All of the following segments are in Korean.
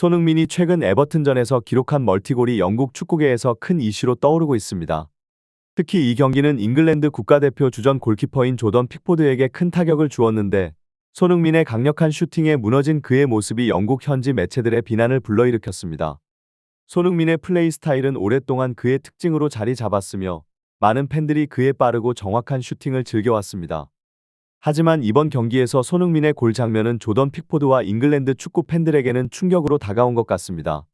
손흥민이 최근 에버튼전에서 기록한 멀티골이 영국 축구계에서 큰 이슈로 떠오르고 있습니다. 특히 이 경기는 잉글랜드 국가대표 주전 골키퍼인 조던 픽포드에게 큰 타격을 주었는데 손흥민의 강력한 슈팅에 무너진 그의 모습이 영국 현지 매체들의 비난을 불러일으켰습니다. 손흥민의 플레이 스타일은 오랫동안 그의 특징으로 자리 잡았으며 많은 팬들이 그의 빠르고 정확한 슈팅을 즐겨왔습니다. 하지만 이번 경기에서 손흥민의 골 장면은 조던 픽포드와 잉글랜드 축구 팬들에게는 충격으로 다가온 것 같습니다.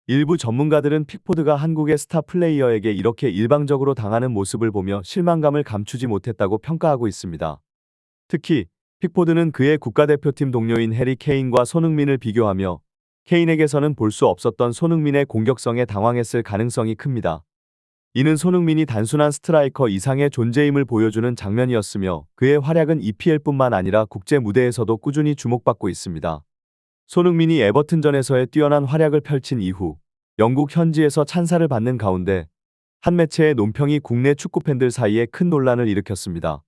일부 전문가들은 픽포드가 한국의 스타 플레이어에게 이렇게 일방적으로 당하는 모습을 보며 실망감을 감추지 못했다고 평가하고 있습니다. 특히 픽포드는 그의 국가대표팀 동료인 해리 케인과 손흥민을 비교하며 케인에게서는 볼 수 없었던 손흥민의 공격성에 당황했을 가능성이 큽니다. 이는 손흥민이 단순한 스트라이커 이상의 존재임을 보여주는 장면이었으며 그의 활약은 EPL뿐만 아니라 국제 무대에서도 꾸준히 주목받고 있습니다. 손흥민이 에버튼전에서의 뛰어난 활약을 펼친 이후 영국 현지에서 찬사를 받는 가운데 한 매체의 논평이 국내 축구팬들 사이에 큰 논란을 일으켰습니다.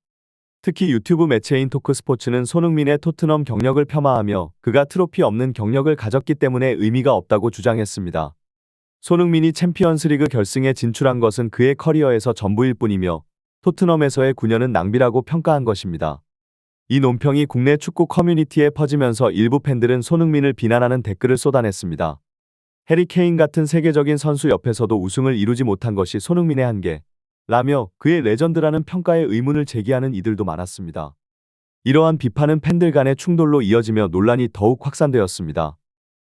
특히 유튜브 매체인 토크스포츠는 손흥민의 토트넘 경력을 폄하하며 그가 트로피 없는 경력을 가졌기 때문에 의미가 없다고 주장했습니다. 손흥민이 챔피언스리그 결승에 진출한 것은 그의 커리어에서 전부일 뿐이며 토트넘에서의 9년은 낭비라고 평가한 것입니다. 이 논평이 국내 축구 커뮤니티에 퍼지면서 일부 팬들은 손흥민을 비난하는 댓글을 쏟아냈습니다. 해리 케인 같은 세계적인 선수 옆에서도 우승을 이루지 못한 것이 손흥민의 한계라며 그의 레전드라는 평가에 의문을 제기하는 이들도 많았습니다. 이러한 비판은 팬들 간의 충돌로 이어지며 논란이 더욱 확산되었습니다.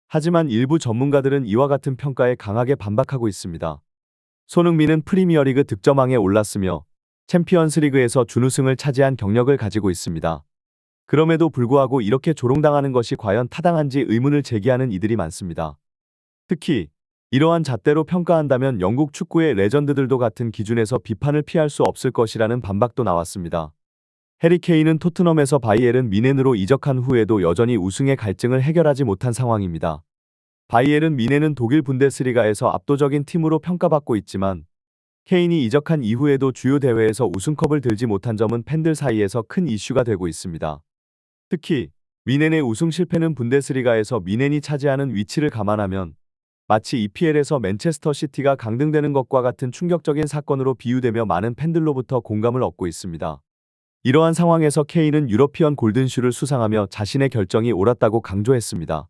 하지만 일부 전문가들은 이와 같은 평가에 강하게 반박하고 있습니다. 손흥민은 프리미어리그 득점왕에 올랐으며 챔피언스리그에서 준우승을 차지한 경력을 가지고 있습니다. 그럼에도 불구하고 이렇게 조롱당하는 것이 과연 타당한지 의문을 제기하는 이들이 많습니다. 특히 이러한 잣대로 평가한다면 영국 축구의 레전드들도 같은 기준에서 비판을 피할 수 없을 것이라는 반박도 나왔습니다. 해리 케인은 토트넘에서 바이에른 뮌헨으로 이적한 후에도 여전히 우승의 갈증을 해결하지 못한 상황입니다. 바이에른 뮌헨은 독일 분데스리가에서 압도적인 팀으로 평가받고 있지만 케인이 이적한 이후에도 주요 대회에서 우승컵을 들지 못한 점은 팬들 사이에서 큰 이슈가 되고 있습니다. 특히 뮌헨의 우승 실패는 분데스리가에서 뮌헨이 차지하는 위치를 감안하면 마치 EPL에서 맨체스터 시티가 강등되는 것과 같은 충격적인 사건으로 비유되며 많은 팬들로부터 공감을 얻고 있습니다. 이러한 상황에서 케인은 유러피언 골든슈를 수상하며 자신의 결정이 옳았다고 강조했습니다.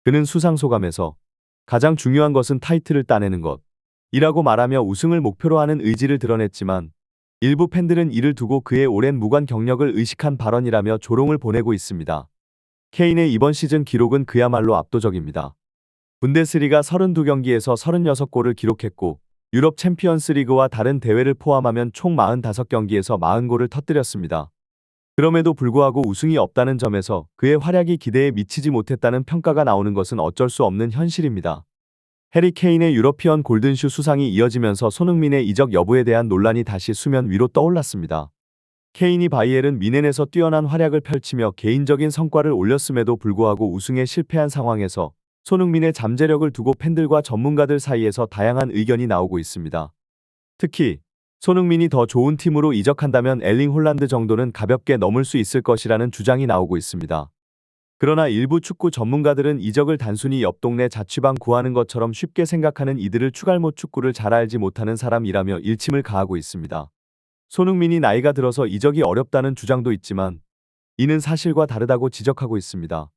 그는 수상 소감에서 가장 중요한 것은 타이틀을 따내는 것이라고 말하며 우승을 목표로 하는 의지를 드러냈지만 일부 팬들은 이를 두고 그의 오랜 무관 경력을 의식한 발언이라며 조롱을 보내고 있습니다. 케인의 이번 시즌 기록은 그야말로 압도적입니다. 분데스리가 32경기에서 36골을 기록했고 유럽 챔피언스 리그와 다른 대회를 포함하면 총 45경기에서 40골을 터뜨렸습니다. 그럼에도 불구하고 우승이 없다는 점에서 그의 활약이 기대에 미치지 못했다는 평가가 나오는 것은 어쩔 수 없는 현실입니다. 해리 케인의 유러피언 골든슈 수상이 이어지면서 손흥민의 이적 여부에 대한 논란이 다시 수면 위로 떠올랐습니다. 케인이 바이에른 뮌헨에서 뛰어난 활약을 펼치며 개인적인 성과를 올렸음에도 불구하고 우승에 실패한 상황에서 손흥민의 잠재력을 두고 팬들과 전문가들 사이에서 다양한 의견이 나오고 있습니다. 특히 손흥민이 더 좋은 팀으로 이적한다면 엘링 홀란드 정도는 가볍게 넘을 수 있을 것이라는 주장이 나오고 있습니다. 그러나 일부 축구 전문가들은 이적을 단순히 옆 동네 자취방 구하는 것처럼 쉽게 생각하는 이들을 추갈못 축구를 잘 알지 못하는 사람이라며 일침을 가하고 있습니다. 손흥민이 나이가 들어서 이적이 어렵다는 주장도 있지만 이는 사실과 다르다고 지적하고 있습니다.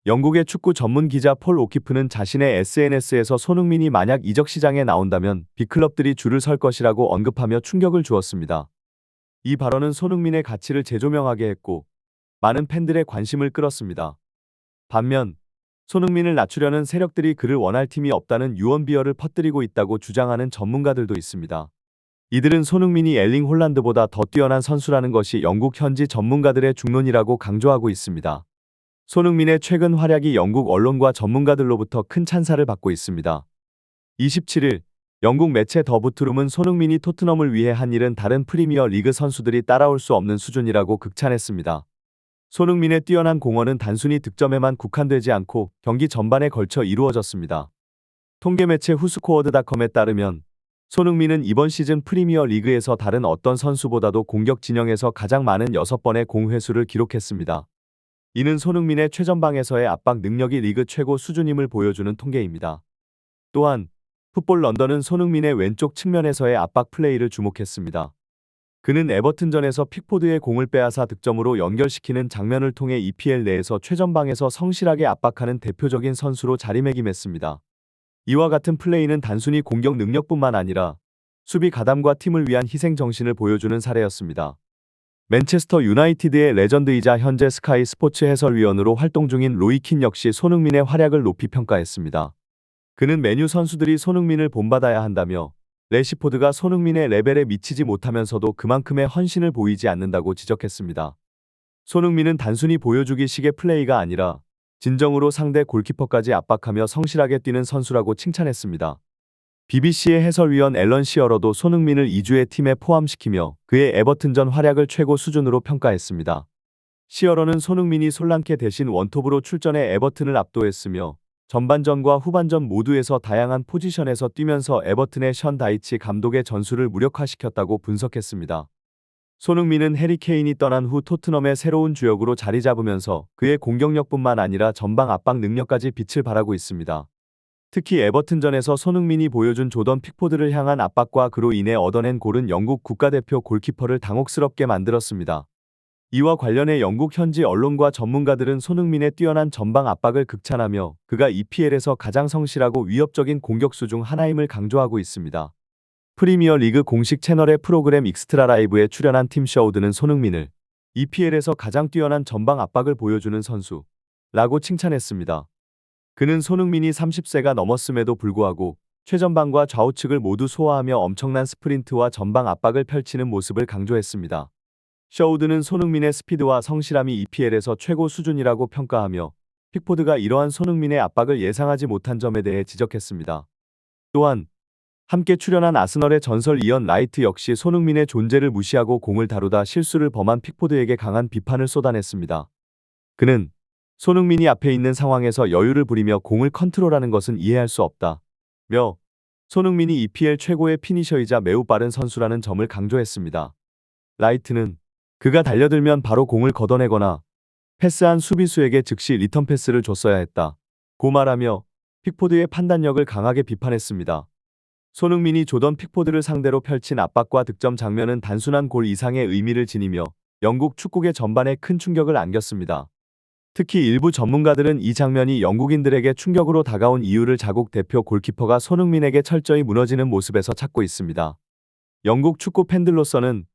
영국의 축구 전문 기자 폴 오키프는 자신의 SNS에서 손흥민이 만약 이적 시장에 나온다면 빅클럽들이 줄을 설 것이라고 언급하며 충격을 주었습니다. 이 발언은 손흥민의 가치를 재조명하게 했고 많은 팬들의 관심을 끌었습니다. 반면 손흥민을 낮추려는 세력들이 그를 원할 팀이 없다는 유언비어를 퍼뜨리고 있다고 주장하는 전문가들도 있습니다. 이들은 손흥민이 엘링 홀란드보다 더 뛰어난 선수라는 것이 영국 현지 전문가들의 중론이라고 강조하고 있습니다. 손흥민의 최근 활약이 영국 언론과 전문가들로부터 큰 찬사를 받고 있습니다. 27일 영국 매체 더 부트룸은 손흥민이 토트넘을 위해 한 일은 다른 프리미어 리그 선수들이 따라올 수 없는 수준이라고 극찬했습니다. 손흥민의 뛰어난 공헌은 단순히 득점에만 국한되지 않고 경기 전반에 걸쳐 이루어졌습니다. 통계 매체 후스코어드닷컴에 따르면 손흥민은 이번 시즌 프리미어 리그에서 다른 어떤 선수보다도 공격 진영에서 가장 많은 6번의 공회수를 기록했습니다. 이는 손흥민의 최전방에서의 압박 능력이 리그 최고 수준임을 보여주는 통계입니다. 또한 풋볼 런던은 손흥민의 왼쪽 측면에서의 압박 플레이를 주목했습니다. 그는 에버튼전에서 픽포드의 공을 빼앗아 득점으로 연결시키는 장면을 통해 EPL 내에서 최전방에서 성실하게 압박하는 대표적인 선수로 자리매김했습니다. 이와 같은 플레이는 단순히 공격 능력뿐만 아니라 수비 가담과 팀을 위한 희생 정신을 보여주는 사례였습니다. 맨체스터 유나이티드의 레전드이자 현재 스카이 스포츠 해설위원으로 활동 중인 로이 킨 역시 손흥민의 활약을 높이 평가했습니다. 그는 메뉴 선수들이 손흥민을 본받아야 한다며 래시포드가 손흥민의 레벨에 미치지 못하면서도 그만큼의 헌신을 보이지 않는다고 지적했습니다. 손흥민은 단순히 보여주기식의 플레이가 아니라 진정으로 상대 골키퍼까지 압박하며 성실하게 뛰는 선수라고 칭찬했습니다. BBC의 해설위원 앨런 시어러도 손흥민을 2주의 팀에 포함시키며 그의 에버튼전 활약을 최고 수준으로 평가했습니다. 시어러는 손흥민이 솔랑케 대신 원톱으로 출전해 에버튼을 압도했으며 전반전과 후반전 모두에서 다양한 포지션에서 뛰면서 에버튼의 션 다이치 감독의 전술을 무력화시켰다고 분석했습니다. 손흥민은 해리 케인이 떠난 후 토트넘의 새로운 주역으로 자리 잡으면서 그의 공격력뿐만 아니라 전방 압박 능력까지 빛을 발하고 있습니다. 특히 에버튼전에서 손흥민이 보여준 조던 픽포드를 향한 압박과 그로 인해 얻어낸 골은 영국 국가대표 골키퍼를 당혹스럽게 만들었습니다. 이와 관련해 영국 현지 언론과 전문가들은 손흥민의 뛰어난 전방 압박을 극찬하며 그가 EPL에서 가장 성실하고 위협적인 공격수 중 하나임을 강조하고 있습니다. 프리미어 리그 공식 채널의 프로그램 익스트라 라이브에 출연한 팀 셔우드는 손흥민을 EPL에서 가장 뛰어난 전방 압박을 보여주는 선수라고 칭찬했습니다. 그는 손흥민이 30세가 넘었음에도 불구하고 최전방과 좌우측을 모두 소화하며 엄청난 스프린트와 전방 압박을 펼치는 모습을 강조했습니다. 셔우드는 손흥민의 스피드와 성실함이 EPL에서 최고 수준이라고 평가하며 픽포드가 이러한 손흥민의 압박을 예상하지 못한 점에 대해 지적했습니다. 또한 함께 출연한 아스널의 전설 이언 라이트 역시 손흥민의 존재를 무시하고 공을 다루다 실수를 범한 픽포드에게 강한 비판을 쏟아냈습니다. 그는 손흥민이 앞에 있는 상황에서 여유를 부리며 공을 컨트롤하는 것은 이해할 수 없다며 손흥민이 EPL 최고의 피니셔이자 매우 빠른 선수라는 점을 강조했습니다. 라이트는 그가 달려들면 바로 공을 걷어내거나 패스한 수비수에게 즉시 리턴 패스를 줬어야 했다고 말하며 픽포드의 판단력을 강하게 비판했습니다. 손흥민이 조던 픽포드를 상대로 펼친 압박과 득점 장면은 단순한 골 이상의 의미를 지니며 영국 축구계 전반에 큰 충격을 안겼습니다. 특히 일부 전문가들은 이 장면이 영국인들에게 충격으로 다가온 이유를 자국 대표 골키퍼가 손흥민에게 철저히 무너지는 모습에서 찾고 있습니다. 영국 축구 팬들로서는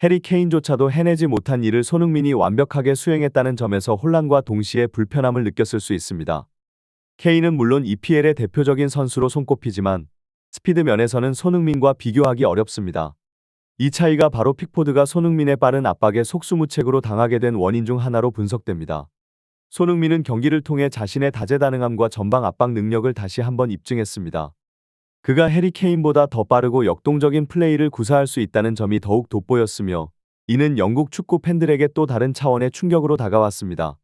해리 케인조차도 해내지 못한 일을 손흥민이 완벽하게 수행했다는 점에서 혼란과 동시에 불편함을 느꼈을 수 있습니다. 케인은 물론 EPL의 대표적인 선수로 손꼽히지만 스피드 면에서는 손흥민과 비교하기 어렵습니다. 이 차이가 바로 픽포드가 손흥민의 빠른 압박에 속수무책으로 당하게 된 원인 중 하나로 분석됩니다. 손흥민은 경기를 통해 자신의 다재다능함과 전방 압박 능력을 다시 한번 입증했습니다. 그가 해리 케인보다 더 빠르고 역동적인 플레이를 구사할 수 있다는 점이 더욱 돋보였으며 이는 영국 축구 팬들에게 또 다른 차원의 충격으로 다가왔습니다.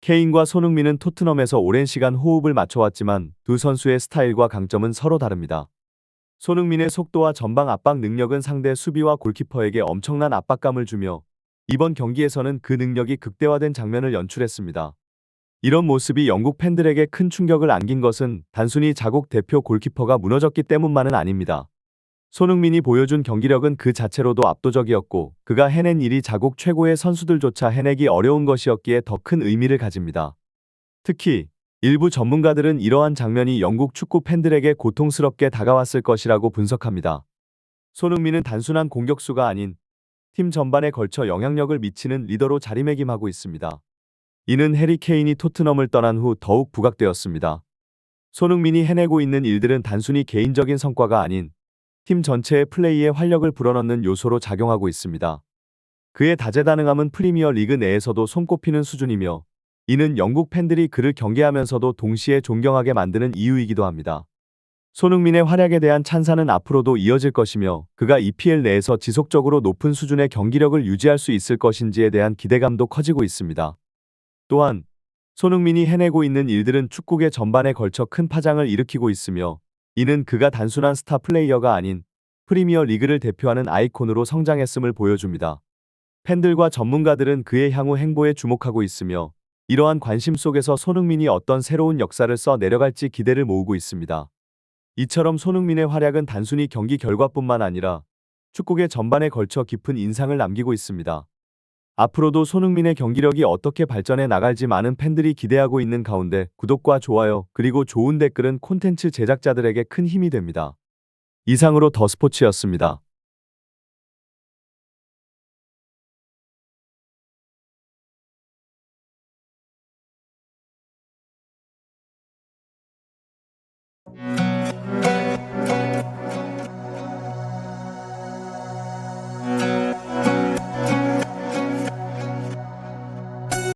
케인과 손흥민은 토트넘에서 오랜 시간 호흡을 맞춰왔지만 두 선수의 스타일과 강점은 서로 다릅니다. 손흥민의 속도와 전방 압박 능력은 상대 수비와 골키퍼에게 엄청난 압박감을 주며 이번 경기에서는 그 능력이 극대화된 장면을 연출했습니다. 이런 모습이 영국 팬들에게 큰 충격을 안긴 것은 단순히 자국 대표 골키퍼가 무너졌기 때문만은 아닙니다. 손흥민이 보여준 경기력은 그 자체로도 압도적이었고 그가 해낸 일이 자국 최고의 선수들조차 해내기 어려운 것이었기에 더 큰 의미를 가집니다. 특히 일부 전문가들은 이러한 장면이 영국 축구 팬들에게 고통스럽게 다가왔을 것이라고 분석합니다. 손흥민은 단순한 공격수가 아닌 팀 전반에 걸쳐 영향력을 미치는 리더로 자리매김하고 있습니다. 이는 해리 케인이 토트넘을 떠난 후 더욱 부각되었습니다. 손흥민이 해내고 있는 일들은 단순히 개인적인 성과가 아닌 팀 전체의 플레이에 활력을 불어넣는 요소로 작용하고 있습니다. 그의 다재다능함은 프리미어 리그 내에서도 손꼽히는 수준이며 이는 영국 팬들이 그를 경계하면서도 동시에 존경하게 만드는 이유이기도 합니다. 손흥민의 활약에 대한 찬사는 앞으로도 이어질 것이며 그가 EPL 내에서 지속적으로 높은 수준의 경기력을 유지할 수 있을 것인지에 대한 기대감도 커지고 있습니다. 또한 손흥민이 해내고 있는 일들은 축구계 전반에 걸쳐 큰 파장을 일으키고 있으며 이는 그가 단순한 스타 플레이어가 아닌 프리미어 리그를 대표하는 아이콘으로 성장했음을 보여줍니다. 팬들과 전문가들은 그의 향후 행보에 주목하고 있으며 이러한 관심 속에서 손흥민이 어떤 새로운 역사를 써 내려갈지 기대를 모으고 있습니다. 이처럼 손흥민의 활약은 단순히 경기 결과뿐만 아니라 축구계 전반에 걸쳐 깊은 인상을 남기고 있습니다. 앞으로도 손흥민의 경기력이 어떻게 발전해 나갈지 많은 팬들이 기대하고 있는 가운데 구독과 좋아요 그리고 좋은 댓글은 콘텐츠 제작자들에게 큰 힘이 됩니다. 이상으로 더 스포츠였습니다.